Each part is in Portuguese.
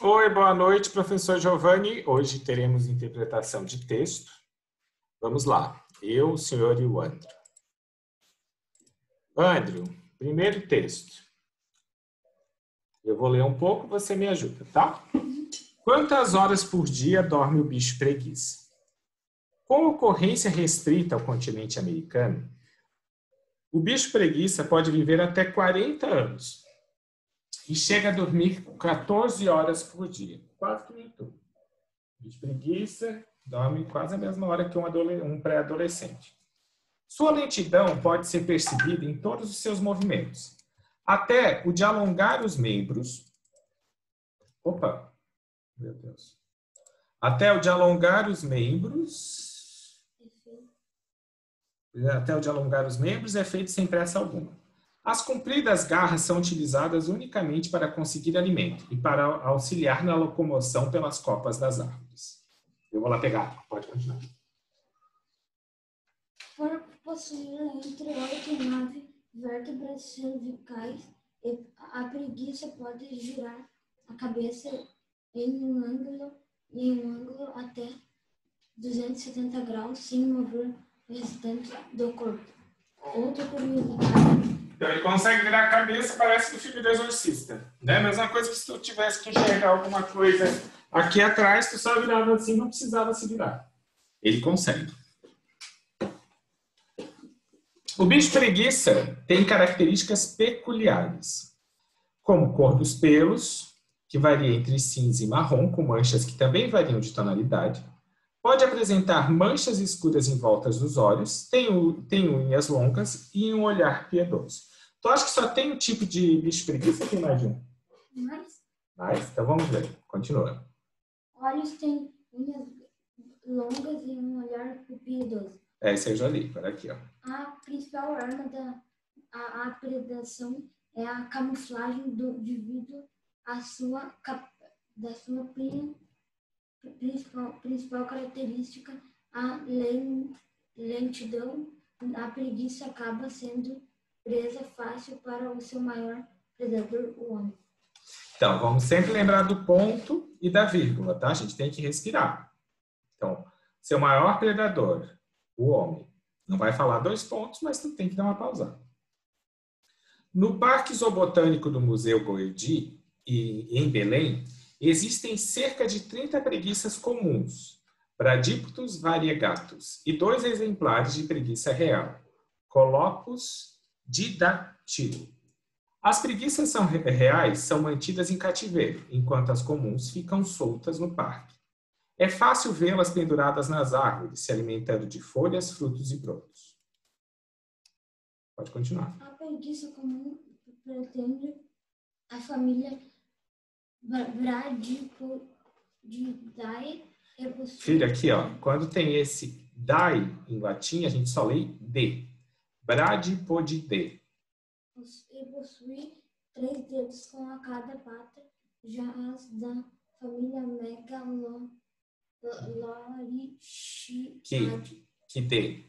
Oi, boa noite, professor Giovanni. Hoje teremos interpretação de texto. Vamos lá. Eu, o senhor e o Andrew. Andrew, primeiro texto. Eu vou ler um pouco, você me ajuda, tá? Quantas horas por dia dorme o bicho preguiça? Com ocorrência restrita ao continente americano, o bicho preguiça pode viver até 40 anos e chega a dormir 14 horas por dia. Quase que nem tudo. O bicho preguiça dorme quase a mesma hora que um pré-adolescente. Sua lentidão pode ser percebida em todos os seus movimentos, até o de alongar os membros. Opa, meu Deus. Até o de alongar os membros. Até o de alongar os membros é feito sem pressa alguma. As compridas garras são utilizadas unicamente para conseguir alimento e para auxiliar na locomoção pelas copas das árvores. Eu vou lá pegar, pode continuar. Por possuir entre 8 e 9 vértebras cervicais, a preguiça pode girar a cabeça em um ângulo até 270 graus sem mover o restante do corpo. Outra curiosidade. Então, ele consegue virar a cabeça, parece o filme do Exorcista. Né? Mesma coisa que se tu tivesse que enxergar alguma coisa aqui atrás, tu só virava assim, não precisava se virar. Ele consegue. O bicho preguiça tem características peculiares, como cor dos pelos, que varia entre cinza e marrom, com manchas que também variam de tonalidade. Pode apresentar manchas escuras em volta dos olhos, tem unhas longas e um olhar piedoso. Tu acha que só tem um tipo de bicho preguiça ou tem mais de um? Mais? Então vamos ver. Continua. Olhos têm unhas longas e um olhar piedoso. Esse eu já li, por aqui, ó. A principal arma da predação é a camuflagem devido à sua principal característica, a lentidão. A preguiça acaba sendo presa fácil para o seu maior predador, o homem. Então, vamos sempre lembrar do ponto e da vírgula, tá? A gente tem que respirar. Então, seu maior predador, o homem. Não vai falar 2 pontos, mas tu tem que dar uma pausada. No Parque Zoobotânico do Museu Goedi, em Belém, existem cerca de 30 preguiças comuns, Bradíptus variegatus, e 2 exemplares de preguiça real, Colopus didactylo. As preguiças reais são mantidas em cativeiro, enquanto as comuns ficam soltas no parque. É fácil vê-las penduradas nas árvores, se alimentando de folhas, frutos e brotos. Pode continuar. A preguiça comum pretende a família Bradipodidae. Filho, aqui, ó, quando tem esse dai em latim, a gente só lê de. Bradipodidae. E possui 3 dedos com a cada pata, já as da família Megalorhynchidae.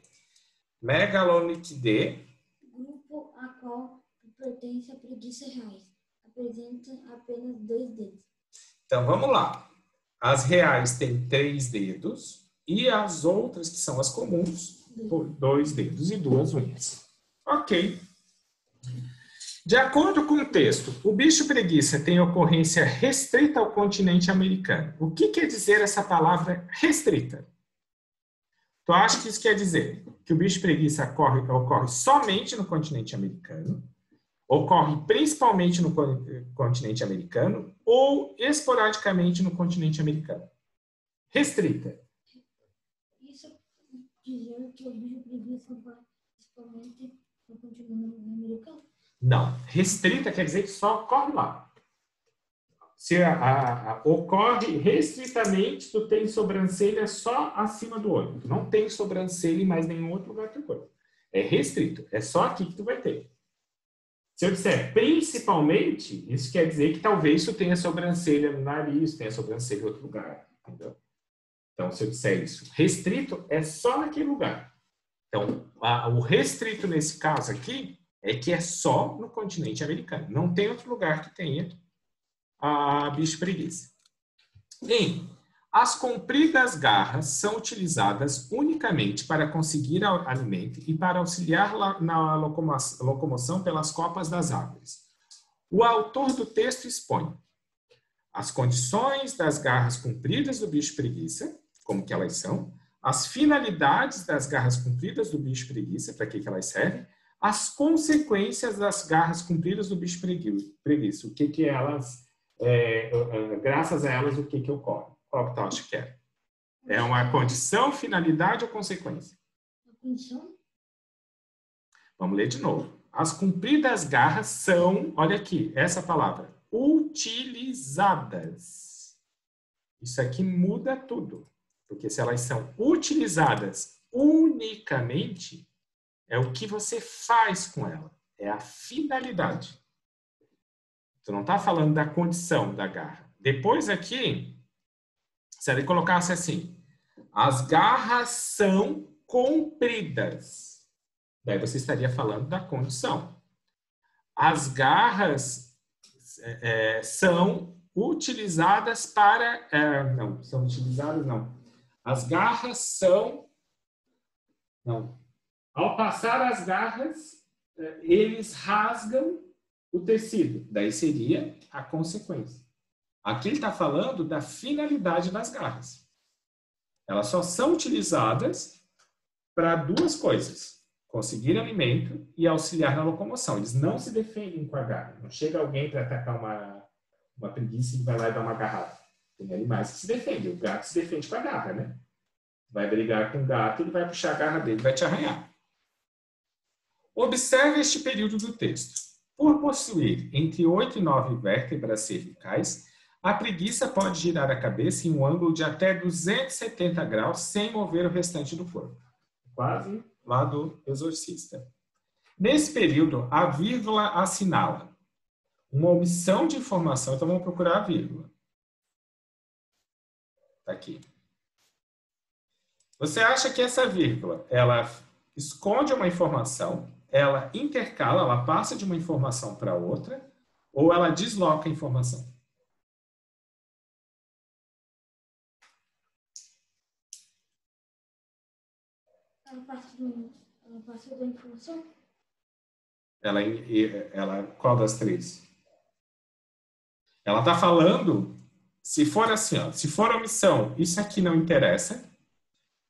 Megalorhynchidae. Grupo a qual pertence a preguiça reais. Apresenta apenas 2 dedos. Então, vamos lá. As reais têm 3 dedos e as outras, que são as comuns, 2 dedos e 2 unhas. Ok. De acordo com o texto, o bicho preguiça tem ocorrência restrita ao continente americano. O que quer dizer essa palavra restrita? Tu acha que isso quer dizer que o bicho preguiça ocorre somente no continente americano, ocorre principalmente no continente americano ou esporadicamente no continente americano? Restrita. Isso dizendo que o bicho preguiça ocorre principalmente no continente americano? Não. Restrita quer dizer que só ocorre lá. Se ocorre restritamente, tu tem sobrancelha só acima do olho. Tu não tem sobrancelha em mais nenhum outro lugar do corpo. É restrito. É só aqui que tu vai ter. Se eu disser principalmente, isso quer dizer que talvez tu tenha sobrancelha no nariz, tenha sobrancelha em outro lugar. Entendeu? Então, se eu disser isso, restrito é só naquele lugar. Então, o restrito nesse caso aqui é que é só no continente americano. Não tem outro lugar que tenha a bicho preguiça. As compridas garras são utilizadas unicamente para conseguir alimento e para auxiliar na locomoção pelas copas das árvores. O autor do texto expõe as condições das garras compridas do bicho preguiça, como que elas são, as finalidades das garras compridas do bicho preguiça, para que elas servem, as consequências das garras compridas do bicho preguiça, o que elas, graças a elas, o que ocorre. Qual que tu acha que é? É uma condição, finalidade ou consequência? Condição? Vamos ler de novo. As compridas garras são, olha aqui, essa palavra, utilizadas. Isso aqui muda tudo. Porque se elas são utilizadas unicamente, é o que você faz com ela. É a finalidade. Tu não está falando da condição da garra. Depois aqui, se ele colocasse assim, as garras são compridas. Daí você estaria falando da condição. As garras são utilizadas para... não, são utilizadas não. As garras são... Não. Ao passar as garras, eles rasgam o tecido. Daí seria a consequência. Aqui ele está falando da finalidade das garras. Elas só são utilizadas para duas coisas. Conseguir alimento e auxiliar na locomoção. Eles não se defendem com a garra. Não chega alguém para atacar uma preguiça e vai lá e dar uma agarrada. Tem animais que se defendem. O gato se defende com a garra, né? Vai brigar com o gato, ele vai puxar a garra dele e vai te arranhar. Observe este período do texto. Por possuir entre 8 e 9 vértebras cervicais, a preguiça pode girar a cabeça em um ângulo de até 270 graus sem mover o restante do corpo. Quase lá do Exorcista. Nesse período, a vírgula assinala uma omissão de informação. Então, vamos procurar a vírgula. Está aqui. Você acha que essa vírgula, ela esconde uma informação, ela intercala, ela passa de uma informação para outra, ou ela desloca a informação? Ela passa da informação? Ela, qual das três? Ela está falando, se for assim, ó, se for omissão, isso aqui não interessa.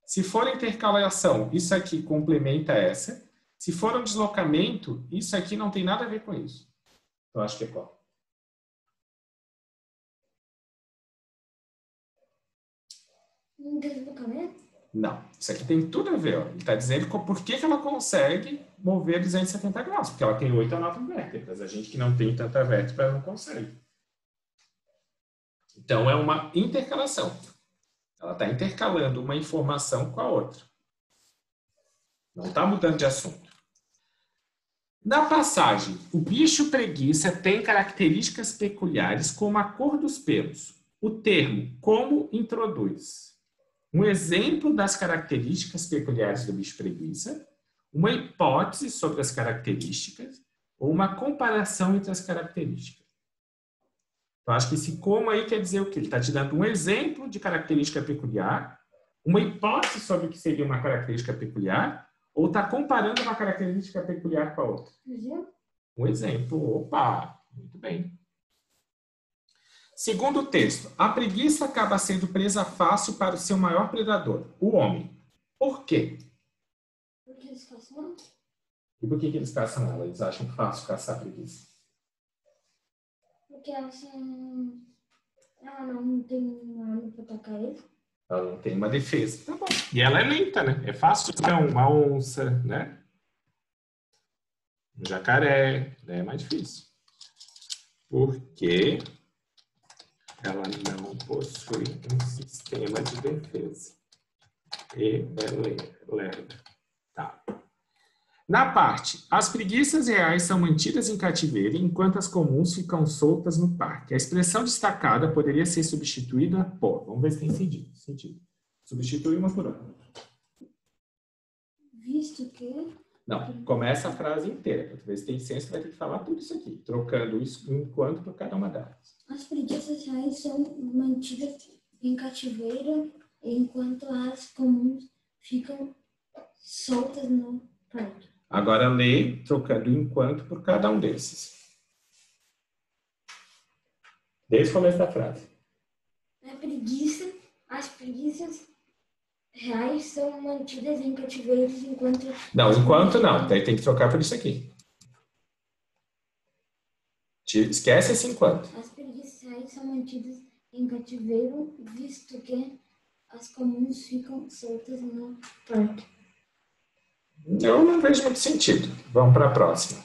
Se for intercalação, isso aqui complementa essa. Se for um deslocamento, isso aqui não tem nada a ver com isso. Eu acho que é qual? Um deslocamento? Não. Isso aqui tem tudo a ver. Ó. Ele está dizendo por que ela consegue mover 270 graus. Porque ela tem 8 a 9 vértebras. A gente que não tem tanta vértebra não consegue. Então, é uma intercalação. Ela está intercalando uma informação com a outra. Não está mudando de assunto. Na passagem, o bicho preguiça tem características peculiares como a cor dos pelos. O termo como introduz um exemplo das características peculiares do bicho preguiça, uma hipótese sobre as características ou uma comparação entre as características. Eu acho que esse como aí quer dizer o quê? Ele está te dando um exemplo de característica peculiar, uma hipótese sobre o que seria uma característica peculiar, ou está comparando uma característica peculiar com a outra? Um exemplo. Opa! Muito bem. Segundo o texto, a preguiça acaba sendo presa fácil para o seu maior predador, o homem. Por quê? Porque eles caçam. E por que eles caçam ela? Eles acham fácil caçar a preguiça? Porque ela não tem uma arma para atacar ele. Ela não tem uma defesa. Tá bom. E ela é lenta, né? É fácil. Então, uma onça, né? Um jacaré, né? É mais difícil. Porque ela não possui um sistema de defesa. E é lerda. Tá. Na parte, as preguiças reais são mantidas em cativeiro, enquanto as comuns ficam soltas no parque. A expressão destacada poderia ser substituída por... Vamos ver se tem sentido. Substitui uma por outra. Visto que... Não, começa a frase inteira. Para ver se tem senso, você vai ter que falar tudo isso aqui. Trocando isso enquanto por cada uma delas. As preguiças reais são mantidas em cativeiro, enquanto as comuns ficam soltas no parque. Agora lê, trocando enquanto por cada um desses. Desde o começo da frase. As preguiças reais são mantidas em cativeiros enquanto... Não, enquanto não. Daí tem que trocar por isso aqui. Esquece esse enquanto. As preguiças reais são mantidas em cativeiro, visto que as comuns ficam soltas no parque. Eu não vejo muito sentido. Vamos para a próxima.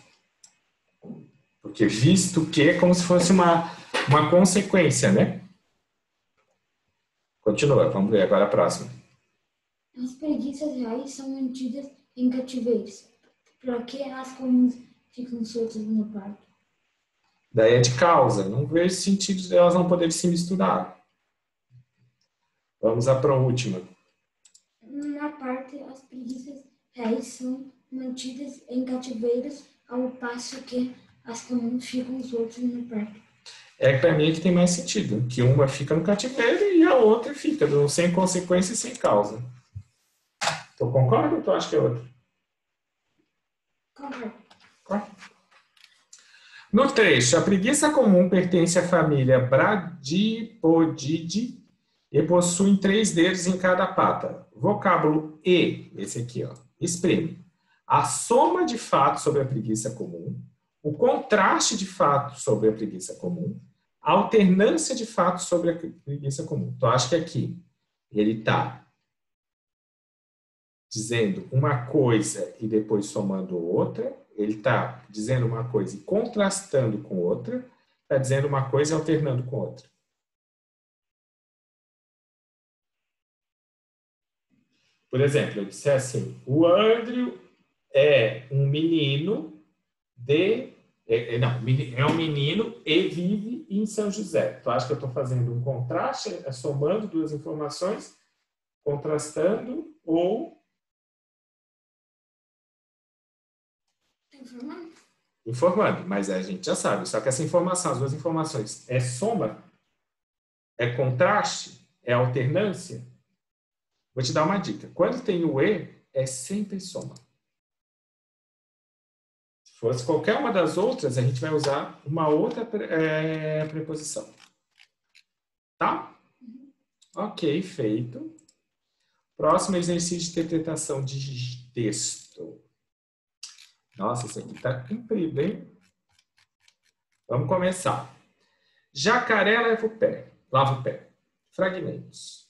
Porque visto que é como se fosse uma consequência, né? Continua, vamos ver agora a próxima. As preguiças reais são mantidas em cativeiros, porque as comuns ficam soltas no parque. Daí é de causa. Não vejo sentido de elas não poderem se misturar. Vamos para a última. Na parte, as preguiças reais são mantidas em cativeiros, ao passo que as comuns ficam soltas no parque. É para mim que tem mais sentido. Que uma fica no cativeiro e a outra fica sem consequência e sem causa. Tu concorda ou tu acha que é outra? Concordo. No trecho, a preguiça comum pertence à família Bradipodidae e possui 3 dedos em cada pata. Vocábulo E, esse aqui, ó, exprime a soma de fatos sobre a preguiça comum, o contraste de fatos sobre a preguiça comum, a alternância de fatos sobre a preguiça comum. Então, acho que aqui ele está dizendo uma coisa e depois somando outra. Ele está dizendo uma coisa e contrastando com outra. Está dizendo uma coisa e alternando com outra. Por exemplo, eu disse assim, o Andrew é um menino é um menino e vive em São José. Tu acha que eu estou fazendo um contraste, somando duas informações, contrastando ou informando, mas a gente já sabe. Só que essa informação, as duas informações, é soma? É contraste? É alternância? Vou te dar uma dica. Quando tem o E, é sempre soma. Se fosse qualquer uma das outras, a gente vai usar uma outra preposição. Tá? Ok, feito. Próximo exercício de interpretação de texto. Nossa, esse aqui está comprido, hein? Vamos começar. Jacaré lava o pé. Fragmentos.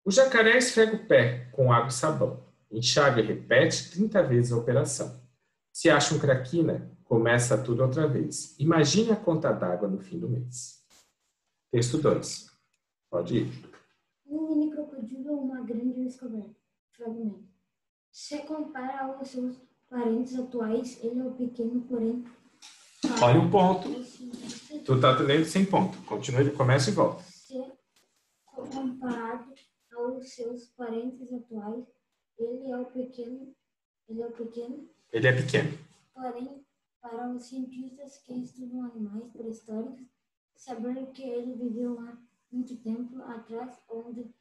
O jacaré esfrega o pé com água e sabão. Enxaga e repete 30 vezes a operação. Se acha um craquina, começa tudo outra vez. Imagine a conta d'água no fim do mês. Texto 2. Pode ir. Um mini crocodilo ou uma grande descoberta. Fragmento. Se compara aos seus parentes atuais, ele é o pequeno, porém... Olha o ponto. Tu tá lendo sem ponto. Continua, ele começa e volta. Se comparado aos seus parentes atuais, ele é pequeno. Porém, para os cientistas que estudam animais pré-históricos, saber que ele viveu há muito tempo atrás, onde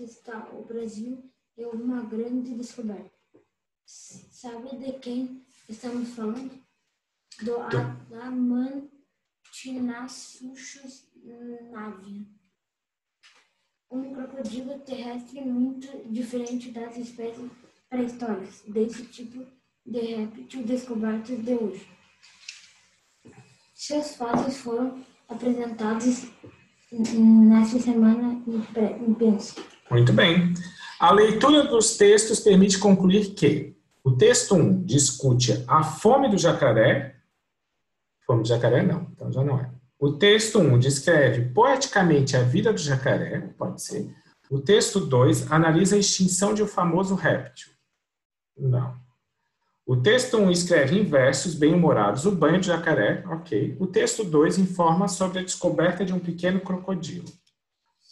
está o Brasil, é uma grande descoberta. Sabe de quem estamos falando? Do Adamantinosauros navia. Um crocodilo terrestre muito diferente das espécies pré-históricas desse tipo de réptil descobertos de hoje. Seus fatos foram apresentados nesta semana imprensa. Muito bem. A leitura dos textos permite concluir que o texto 1 discute a fome do jacaré. Fome do jacaré não, então já não é. O texto 1 descreve poeticamente a vida do jacaré, pode ser. O texto 2 analisa a extinção de um famoso réptil. Não. O texto 1 escreve em versos bem-humorados o banho do jacaré, ok. O texto 2 informa sobre a descoberta de um pequeno crocodilo.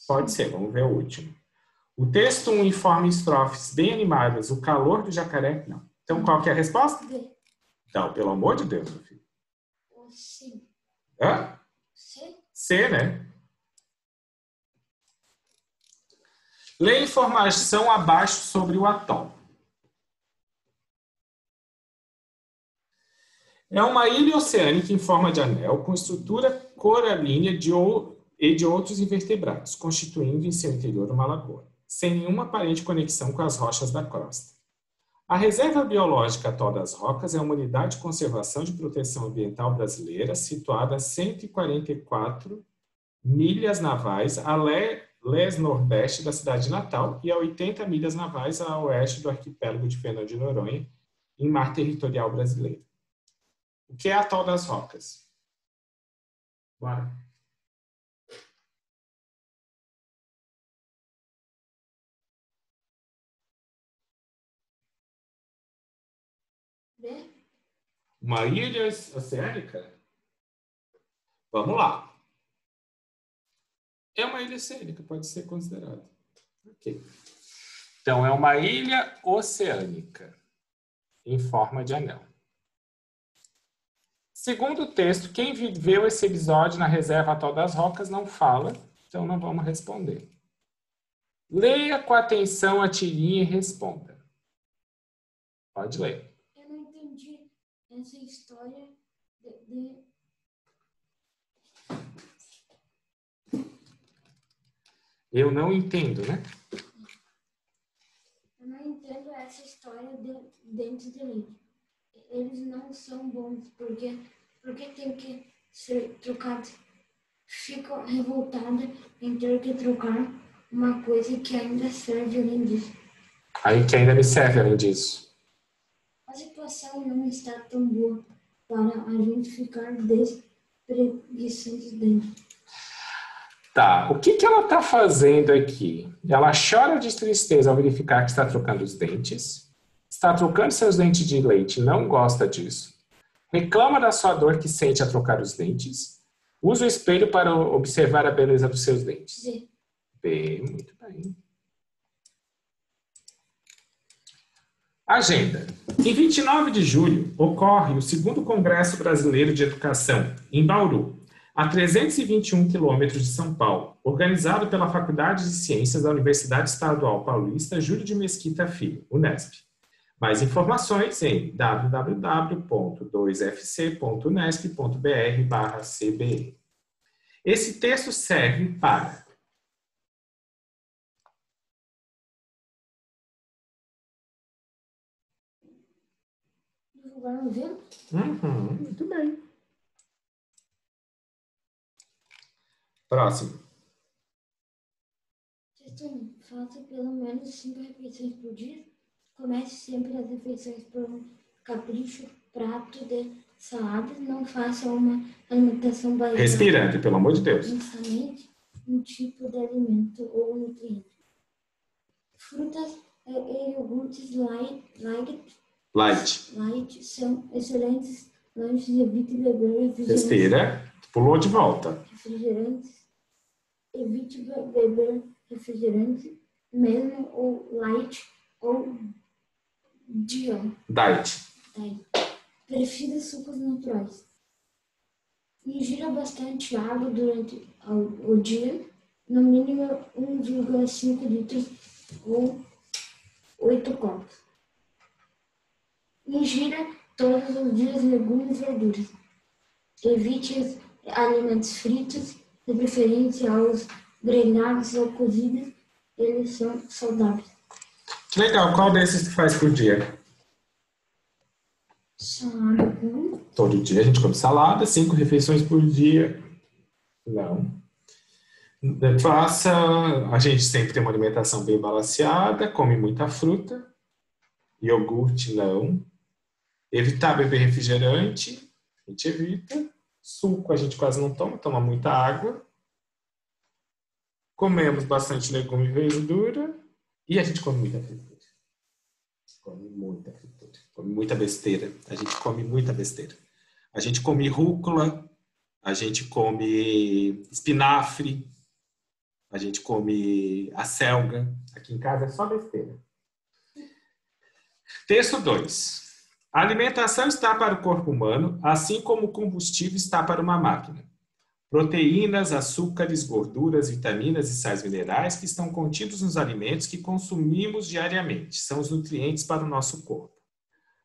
Pode ser, vamos ver o último. O texto 1 informa em estrofes bem animadas o calor do jacaré, não. Então, qual que é a resposta? Então, pelo amor de Deus, meu filho. Sim. Hã? Sim. C, né? Lê informação abaixo sobre o atol. É uma ilha oceânica em forma de anel com estrutura coralínea e de outros invertebrados, constituindo em seu interior uma lagoa, sem nenhuma aparente conexão com as rochas da costa. A Reserva Biológica Atol das Rocas é uma unidade de conservação de proteção ambiental brasileira situada a 144 milhas navais a leste-nordeste da cidade de Natal e a 80 milhas navais a oeste do arquipélago de Fernando de Noronha, em mar territorial brasileiro. O que é Atol das Rocas? Bora. Uma ilha oceânica? Vamos lá. É uma ilha oceânica, pode ser considerada. Ok. Então, é uma ilha oceânica em forma de anel. Segundo o texto, quem viveu esse episódio na Reserva Atol das Rocas não fala, então não vamos responder. Leia com atenção a tirinha e responda. Pode ler. Eu não entendi essa história Eu não entendo, né? Eu não entendo essa história dentro de leite. Eles não são bons, porque tem que ser trocado. Fico revoltada em ter que trocar uma coisa que ainda serve além disso. Aí que ainda me serve além disso. A situação não está tão boa para a gente ficar despreguiçando dentro. Tá, o que ela está fazendo aqui? Ela chora de tristeza ao verificar que está trocando os dentes. Está trocando seus dentes de leite, não gosta disso. Reclama da sua dor que sente a trocar os dentes. Usa o espelho para observar a beleza dos seus dentes. B. B, muito bem. Agenda. Em 29 de julho, ocorre o 2º Congresso Brasileiro de Educação, em Bauru, a 321 quilômetros de São Paulo, organizado pela Faculdade de Ciências da Universidade Estadual Paulista Júlio de Mesquita Filho, Unesp. Mais informações em www.2fc.unesp.br/cbe. Esse texto serve para divulgar um evento. Muito bem. Próximo. Sexto, faça pelo menos 5 refeições por dia. Comece sempre as refeições por um capricho, prato de salada. Não faça uma alimentação baseada Respirando, pelo amor de Deus. intensamente um tipo de alimento ou nutriente. Frutas e iogurtes light são excelentes lanches. Evite beber refrigerantes. Respira. Pulou de volta. Evite beber refrigerante, mesmo ou light ou Diet. Prefira sucos naturais. Ingira bastante água durante o dia, no mínimo 1,5 litros ou 8 copos. Ingira todos os dias legumes e verduras. Evite alimentos fritos, de preferência aos grelhados ou cozidos, eles são saudáveis. Que legal, qual desses tu faz por dia? Salada. Todo dia a gente come salada, 5 refeições por dia. Não. A gente sempre tem uma alimentação bem balanceada, come muita fruta, iogurte não. Evitar beber refrigerante, a gente evita. Suco a gente quase não toma muita água. Comemos bastante legume e verdura. E a gente come muita fritura. Come muita besteira. A gente come muita besteira. A gente come rúcula, a gente come espinafre, a gente come acelga. Aqui em casa é só besteira. Texto 2. A alimentação está para o corpo humano, assim como o combustível está para uma máquina. Proteínas, açúcares, gorduras, vitaminas e sais minerais que estão contidos nos alimentos que consumimos diariamente. São os nutrientes para o nosso corpo.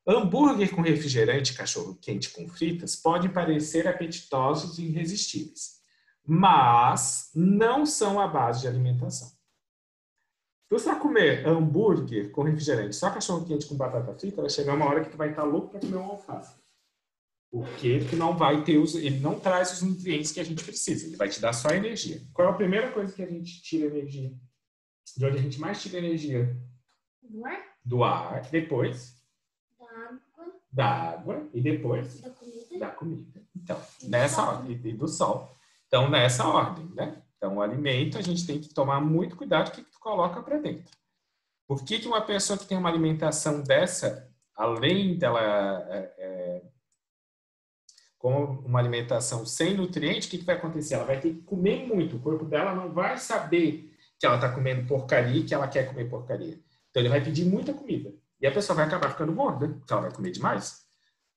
Hambúrguer com refrigerante e cachorro-quente com fritas podem parecer apetitosos e irresistíveis, mas não são a base de alimentação. Se você vai comer hambúrguer com refrigerante, só cachorro-quente com batata frita, vai chegar uma hora que tu vai estar louco para comer um alface. Porque tu não vai ter ele não traz os nutrientes que a gente precisa, ele vai te dar só energia. Qual é a primeira coisa que a gente tira energia? De onde a gente mais tira energia? Do ar? Do ar, depois da água e depois da comida. Então, nessa ordem, e do sol. Então, nessa ordem, né? Então, o alimento, a gente tem que tomar muito cuidado com o que tu coloca para dentro. Por que uma pessoa que tem uma alimentação dessa, além dela com uma alimentação sem nutriente, o que vai acontecer? Ela vai ter que comer muito. O corpo dela não vai saber que ela está comendo porcaria e que ela quer comer porcaria. Então, ele vai pedir muita comida. E a pessoa vai acabar ficando gorda, porque ela vai comer demais,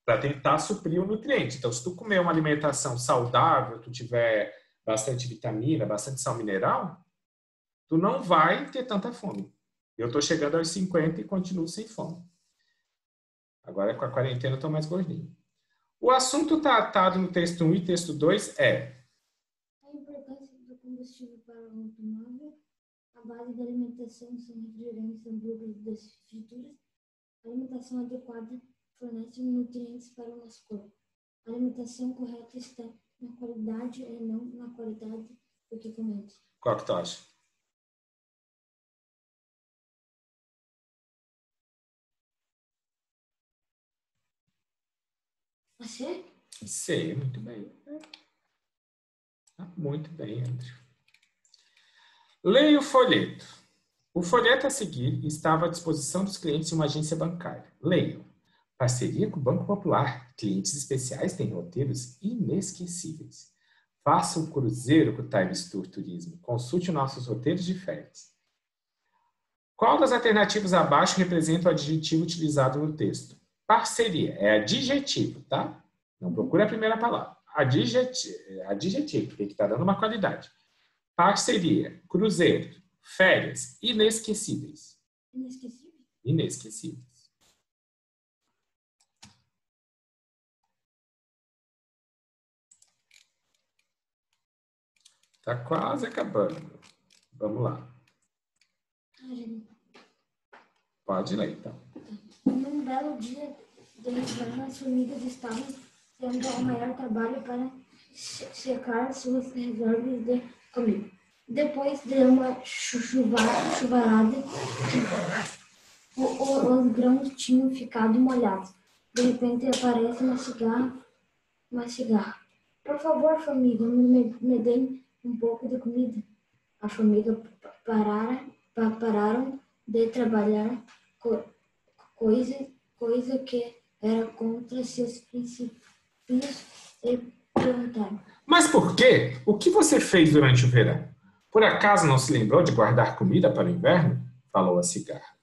para tentar suprir o nutriente. Então, se tu comer uma alimentação saudável, tu tiver bastante vitamina, bastante sal mineral, tu não vai ter tanta fome. Eu estou chegando aos 50 e continuo sem fome. Agora, com a quarentena, eu estou mais gordinho. O assunto tratado no texto 1 e texto 2 é a importância do combustível para o automóvel, a base da alimentação são refrigerantes, hambúrgueres e frituras. A alimentação adequada fornece nutrientes para o nosso corpo. A alimentação correta está na qualidade e não na qualidade do que comemos. Qual que tu acha? Você? Sei, muito bem. Muito bem, André. Leia o folheto. O folheto a seguir estava à disposição dos clientes de uma agência bancária. Leiam. Parceria com o Banco Popular. Clientes especiais têm roteiros inesquecíveis. Faça um cruzeiro com o Times Tour Turismo. Consulte nossos roteiros de férias. Qual das alternativas abaixo representa o adjetivo utilizado no texto? Parceria. É adjetivo, tá? Não procura a primeira palavra. Adjetivo, tem que estar dando uma qualidade. Parceria, cruzeiro, férias, inesquecíveis. Inesquecível? Inesquecíveis. Tá quase acabando. Vamos lá. Pode ler, então. Num belo dia de inverno, as formigas estavam tendo o maior trabalho para secar suas reservas de comida. Depois de uma chuvarada, os grãos tinham ficado molhados. De repente aparece uma cigarra. Por favor, formiga, me dê um pouco de comida. As formigas pararam de trabalhar, coisa que era contra seus princípios, e perguntaram: Mas por quê? O que você fez durante o verão? Por acaso não se lembrou de guardar comida para o inverno? Falou a cigarra.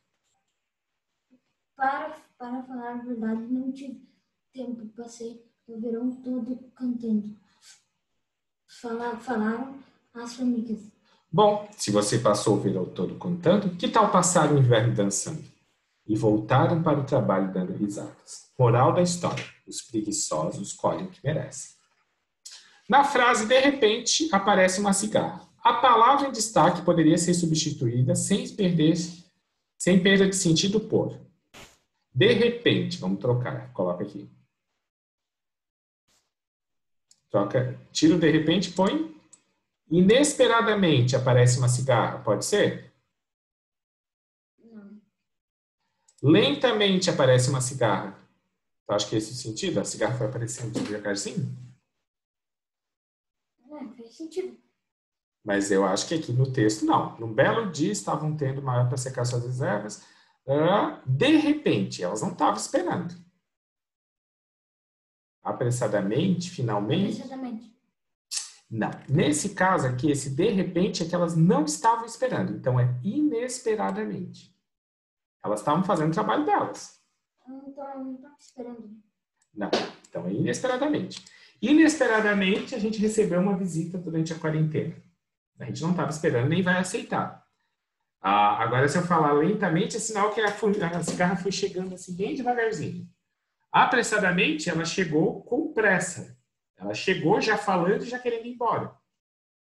Para falar a verdade, não tive tempo. Passei o verão todo cantando. Falaram as formigas. Bom, se você passou o verão todo cantando, que tal passar o inverno dançando? E voltaram para o trabalho dando risadas. Moral da história: os preguiçosos colhem o que merecem. Na frase, de repente, aparece uma cigarra. A palavra em destaque poderia ser substituída sem perda de sentido por de repente. Vamos trocar. Coloca aqui. Troca. Tira o de repente, põe. Inesperadamente aparece uma cigarra. Pode ser? Não. Lentamente aparece uma cigarra. Tu acha que é esse o sentido? A cigarra vai aparecendo devagarzinho? Não, faz sentido. Mas eu acho que aqui no texto, não. Num belo dia, estavam tendo maior para secar suas reservas. De repente, elas não estavam esperando. Apressadamente, finalmente. Apressadamente. Não. Nesse caso aqui, esse de repente é que elas não estavam esperando. Então, é inesperadamente. Elas estavam fazendo o trabalho delas. Não estava esperando. Não. Então, é inesperadamente. Inesperadamente, a gente recebeu uma visita durante a quarentena. A gente não estava esperando, nem vai aceitar. Agora, se eu falar lentamente, é sinal que a cigarra foi chegando assim, bem devagarzinho. Apressadamente, ela chegou com pressa. Ela chegou já falando e já querendo ir embora,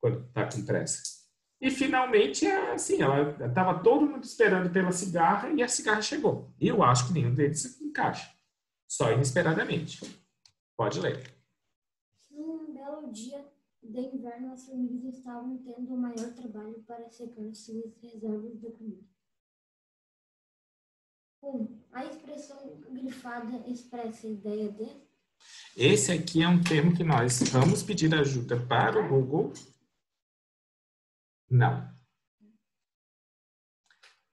quando está com pressa. E, finalmente, assim, ela estava todo mundo esperando pela cigarra e a cigarra chegou. E eu acho que nenhum deles se encaixa. Só inesperadamente. Pode ler. Num belo dia de inverno, as famílias estavam tendo o maior trabalho para secar suas reservas de comida. A expressão grifada expressa a ideia de... Esse aqui é um termo que nós vamos pedir ajuda para o Google. Não.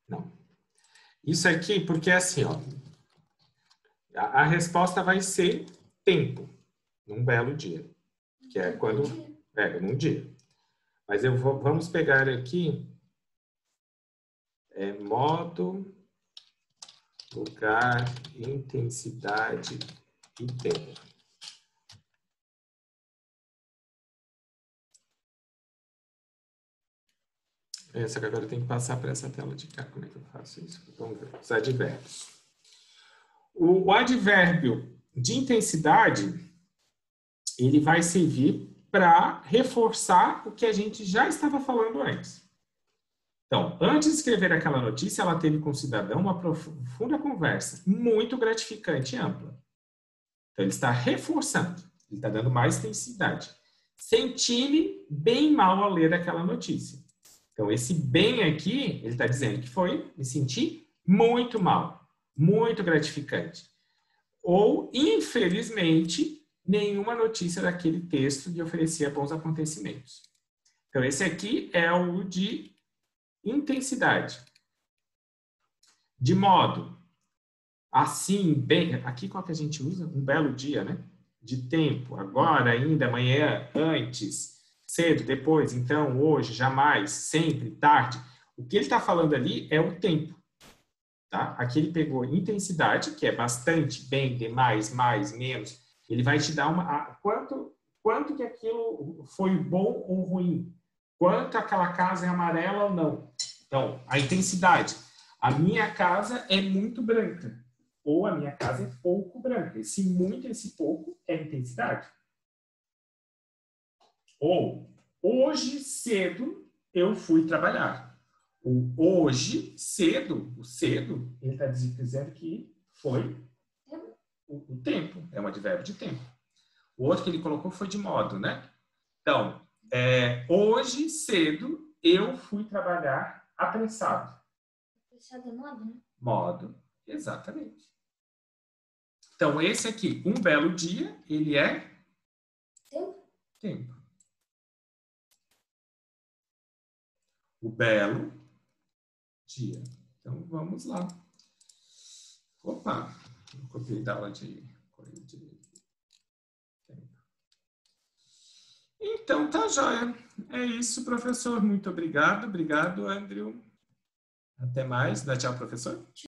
Não. Isso aqui, porque é assim, ó. A resposta vai ser tempo, num belo dia. Que é quando... num dia. Mas vamos pegar aqui modo, lugar, intensidade e tempo. Só que agora eu tenho que passar para essa tela de cá. Como é que eu faço isso? Vamos ver. Os advérbios. O advérbio de intensidade, ele vai servir para reforçar o que a gente já estava falando antes. Então, antes de escrever aquela notícia, ela teve com o cidadão uma profunda conversa, muito gratificante e ampla. Então, ele está reforçando, ele está dando mais intensidade. Senti-me bem mal ao ler aquela notícia. Então, esse bem aqui, ele está dizendo que foi, me senti muito mal, muito gratificante. Ou, infelizmente, nenhuma notícia daquele texto lhe oferecia bons acontecimentos. Então, esse aqui é o de intensidade. De modo, assim, bem... Aqui qual que a gente usa? Um belo dia, né? De tempo, agora, ainda, amanhã, antes, cedo, depois, então, hoje, jamais, sempre, tarde. O que ele está falando ali é o tempo. Tá? Aqui ele pegou intensidade, que é bastante, bem, demais, mais, menos. Ele vai te dar quanto que aquilo foi bom ou ruim. Quanto aquela casa é amarela ou não. Então, a intensidade. A minha casa é muito branca. Ou a minha casa é pouco branca. Esse muito e esse pouco é intensidade. Ou, hoje cedo eu fui trabalhar. O hoje cedo, o cedo, ele está dizendo que foi o tempo. É um advérbio de tempo. O outro que ele colocou foi de modo, né? Então, hoje cedo eu fui trabalhar apressado. Apressado é modo, né? Modo, exatamente. Então, esse aqui, um belo dia, ele é Tempo. Tempo. O belo dia. Então, vamos lá. Opa, eu copiei da aula de tempo. Então, tá joia. É isso, professor. Muito obrigado. Obrigado, Andrew. Até mais. Dá tchau, professor. Tchau.